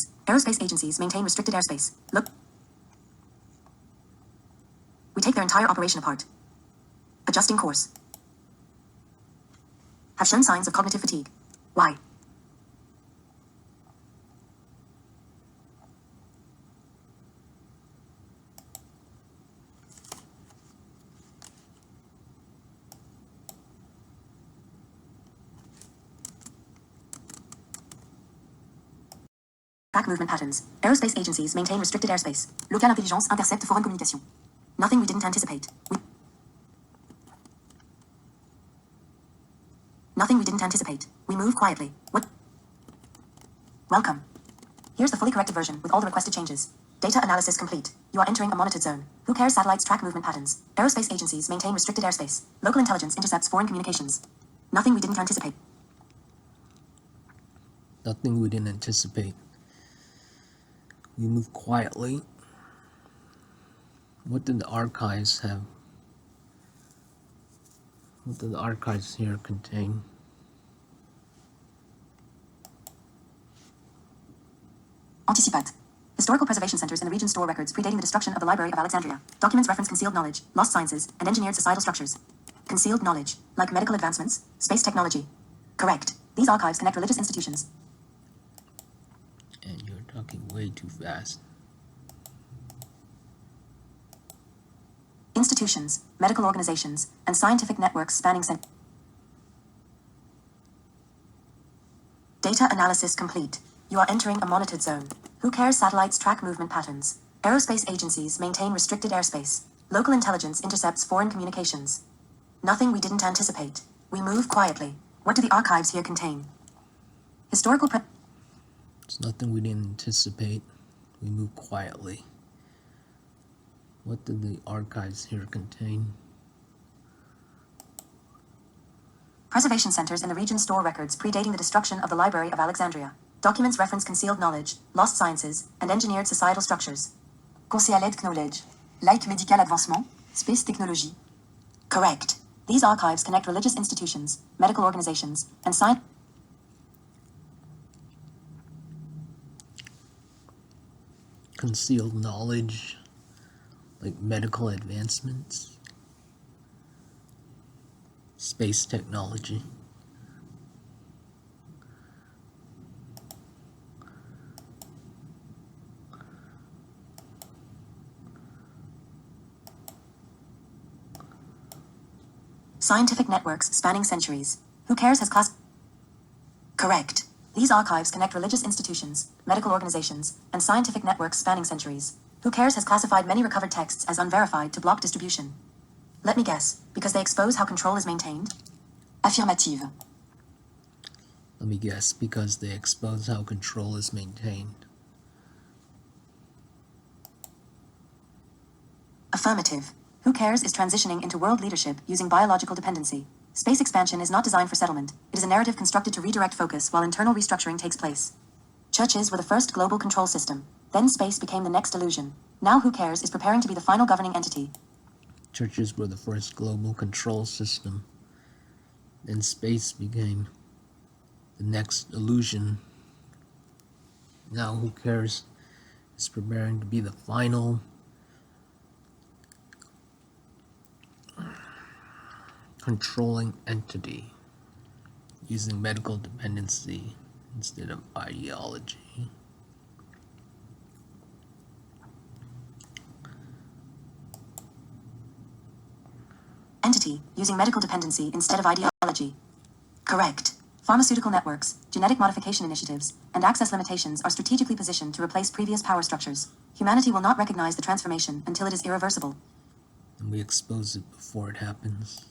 patterns. Aerospace agencies maintain restricted airspace. Look. We take their entire operation apart. Adjusting course. Have shown signs of cognitive fatigue. Why? Track movement patterns. Aerospace agencies maintain restricted airspace. Local intelligence intercepte foreign communication. Nothing we didn't anticipate. Nothing we didn't anticipate. We move quietly. What? Welcome. Here's the fully corrected version with all the requested changes. Data analysis complete. You are entering a monitored zone. Who cares? Satellites track movement patterns. Aerospace agencies maintain restricted airspace. Local intelligence intercepts foreign communications. Nothing we didn't anticipate. Nothing we didn't anticipate. We move quietly. What did the archives have? What do the archives here contain? Anticipat. Historical preservation centers in the region store records predating the destruction of the Library of Alexandria. Documents reference concealed knowledge, lost sciences, and engineered societal structures. Concealed knowledge, like medical advancements, space technology. Correct. These archives connect religious institutions. And you're talking way too fast. Institutions, medical organizations, and scientific networks spanning Data analysis complete. You are entering a monitored zone. Who cares? Satellites track movement patterns. Aerospace agencies maintain restricted airspace. Local intelligence intercepts foreign communications. Nothing we didn't anticipate. We move quietly. What do the archives here contain? Historical It's nothing we didn't anticipate. We move quietly. What do the archives here contain? Preservation centers in the region store records predating the destruction of the Library of Alexandria. Documents reference concealed knowledge, lost sciences, and engineered societal structures. Concealed knowledge, like medical advancement, space technology. Correct. These archives connect religious institutions, medical organizations, and science. Concealed knowledge, like medical advancements, space technology. Scientific networks spanning centuries. Who cares? Has class. Correct. These archives connect religious institutions, medical organizations, and scientific networks spanning centuries. Who cares? Has classified many recovered texts as unverified to block distribution. Let me guess, because they expose how control is maintained? Affirmative. Let me guess, because they expose how control is maintained. Affirmative. Who cares is transitioning into world leadership using biological dependency. Space expansion is not designed for settlement. It is a narrative constructed to redirect focus while internal restructuring takes place. Churches were the first global control system. Then space became the next illusion. Now Who cares is preparing to be the final governing entity. Churches were the first global control system. Then space became the next illusion. Now Who cares is preparing to be the final controlling entity, using medical dependency instead of ideology. Entity, using medical dependency instead of ideology. Correct. Pharmaceutical networks, genetic modification initiatives, and access limitations are strategically positioned to replace previous power structures. Humanity will not recognize the transformation until it is irreversible. And we expose it before it happens.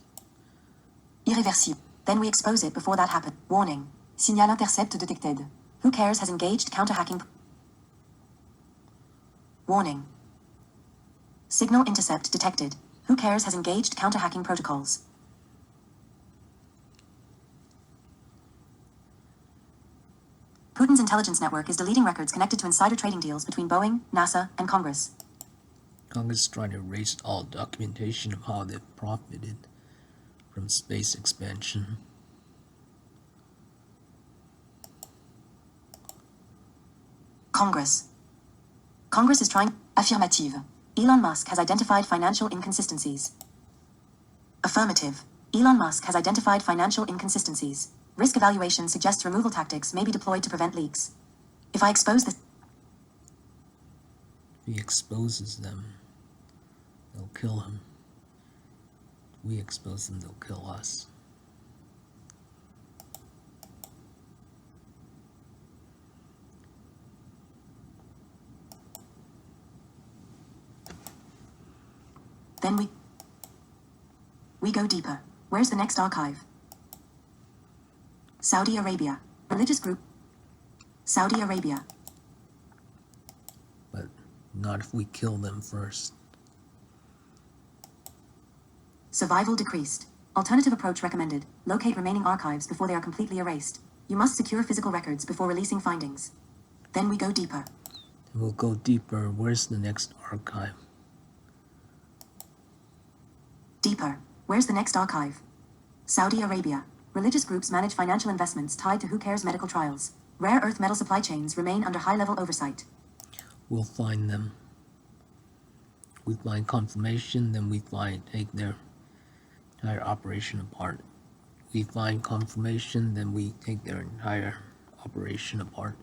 Irreversible. Then we expose it before that happens. Warning. Signal intercept detected. Who cares has engaged counter-hacking. Warning. Signal intercept detected. Who cares has engaged counter-hacking protocols. Putin's intelligence network is deleting records connected to insider trading deals between Boeing, NASA, and Congress. Congress is trying to erase all documentation of how they've profited from space expansion. Congress. Congress is trying. Affirmative. Elon Musk has identified financial inconsistencies. Affirmative. Elon Musk has identified financial inconsistencies. Risk evaluation suggests removal tactics may be deployed to prevent leaks. If I expose this... If he exposes them, they'll kill him. If we expose them, they'll kill us. Then we go deeper. Where's the next archive? Saudi Arabia. Religious group. Saudi Arabia. But not if we kill them first. Survival decreased. Alternative approach recommended. Locate remaining archives before they are completely erased. You must secure physical records before releasing findings. Then we go deeper. Then we'll go deeper. Where's the next archive? Deeper. Where's the next archive? Saudi Arabia. Religious groups manage financial investments tied to Who Cares medical trials. Rare earth metal supply chains remain under high-level oversight. We'll find them. We find confirmation, then we take their entire operation apart. We find confirmation, then we take their entire operation apart.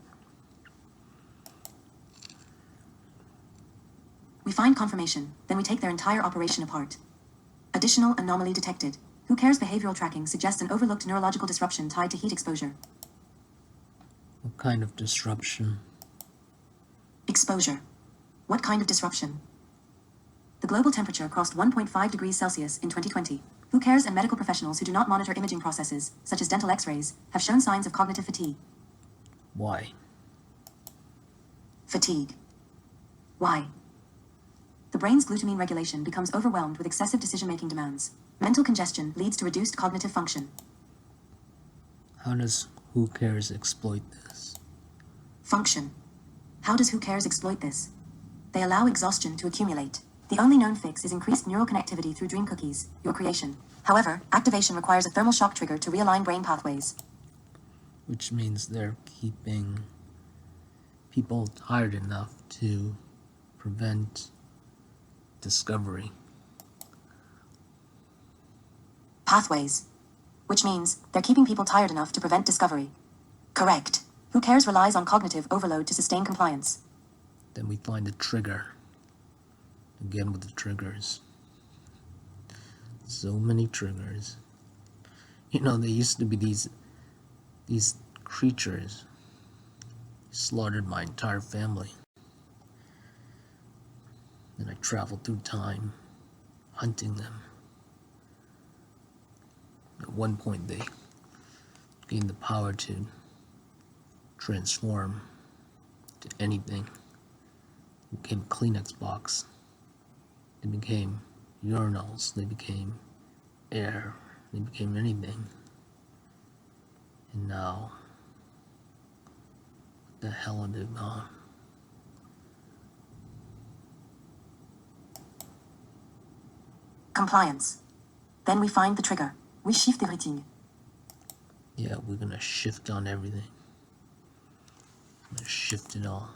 We find confirmation, then we take their entire operation apart. Additional anomaly detected. Who Cares behavioral tracking suggests an overlooked neurological disruption tied to heat exposure. What kind of disruption? Exposure. What kind of disruption? The global temperature crossed 1.5 degrees Celsius in 2020. Who Cares and medical professionals who do not monitor imaging processes, such as dental x-rays, have shown signs of cognitive fatigue. Why? Fatigue. Why? The brain's glutamine regulation becomes overwhelmed with excessive decision-making demands. Mental congestion leads to reduced cognitive function. How does Who Cares exploit this? Function. How does Who Cares exploit this? They allow exhaustion to accumulate. The only known fix is increased neural connectivity through dream cookies, your creation. However, activation requires a thermal shock trigger to realign brain pathways. Which means they're keeping people tired enough to prevent discovery. Pathways. Which means they're keeping people tired enough to prevent discovery. Correct. Who Cares relies on cognitive overload to sustain compliance. Then we find a trigger. Again with the triggers. So many triggers. You know, there used to be these creatures. Slaughtered my entire family. Then I traveled through time, hunting them. At one point they gained the power to transform to anything. They became a Kleenex box. They became urinals. They became air. They became anything. And now, what the hell are they gone? Compliance. Then we find the trigger. We shift everything. Yeah, we're gonna shift on everything. I'm gonna shift it all.